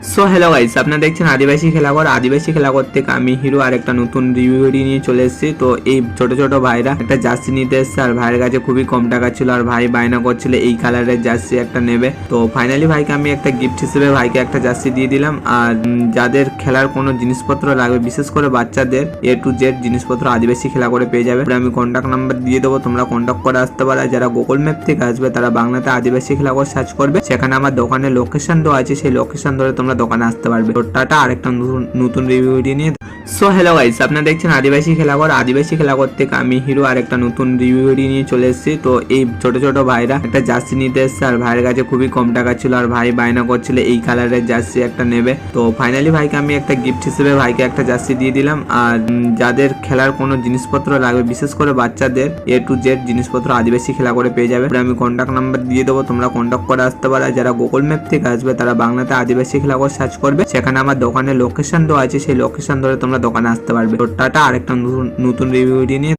So hello guys, আপনারা দেখছেন আদিবাসী খেলাঘর। আদিবাসী খেলাঘর থেকে আমি হিরো আর একটা নতুন রিভিউ ভিডিও নিয়ে চলে এসেছি। তো এই ছোট ছোট ভাইরা একটা জার্সি নিতে এসছে, আর ভাইয়ের কাছে খুবই কম টাকা ছিল, আর ভাই বায়না করছিল এই কালারের জার্সি একটা নেবে। তো ফাইনালি ভাইকে আমি একটা গিফট হিসেবে ভাইকে একটা জার্সি দিয়ে দিলাম। আর যাদের খেলার কোনো জিনিসপত্র লাগবে, বিশেষ করে বাচ্চাদের A to Z জিনিসপত্র আদিবাসী খেলা করে পেয়ে যাবে। আমি কন্ট্যাক্ট নাম্বার দিয়ে দেবো, তোমরা কন্ট্যাক্ট করে আসতে পারো। যারা গুগল ম্যাপ থেকে আসবে তারা বাংলাতে আদিবাসী খেলাঘর সার্চ করবে, সেখানে আমার দোকানের লোকেশন দেওয়া আছে, সেই লোকেশন ধরে তোমরা দোকানে আসতে পারবে। তো টাটা, আরেকটা নতুন রিভিউ ভিডিও নিয়ে। সো হ্যালো গাইস, আপনারা দেখছেন আদিবাসী খেলাঘর। আদিবাসী খেলাঘর থেকে আমি হিরো আর একটা নতুন রিভিউ ভিডিও নিয়ে চলে এসেছি। তো এই ছোট ছোট ভাইরা একটা জার্সি নিতে এসছে, আর ভাইয়ের কাছে খুবই কম টাকা ছিল, আর ভাই বায়না করছিল এই কালারের জার্সি একটা নেবে। তো ফাইনালি ভাইকে আমি একটা গিফট হিসেবে ভাইকে একটা জার্সি দিয়ে দিলাম। আর যাদের খেলার কোনো জিনিসপত্র লাগবে, বিশেষ করে বাচ্চাদের A to Z জিনিসপত্র আদিবাসী খেলা করে পেয়ে যাবে। আমি কন্ট্যাক্ট নাম্বার দিয়ে দেবো, তোমরা কন্ট্যাক্ট করে আসতে পারো। যারা গুগল ম্যাপ থেকে আসবে তারা বাংলাতে আদিবাসী খেলাঘর সার্চ করবে, সেখানে আমার দোকানের লোকেশন দেওয়া আছে, সেই লোকেশন ধরে তোমরা দোকানে আসতে পারবে। তো টাটা, আরেকটা নতুন রিভিউ নিয়ে।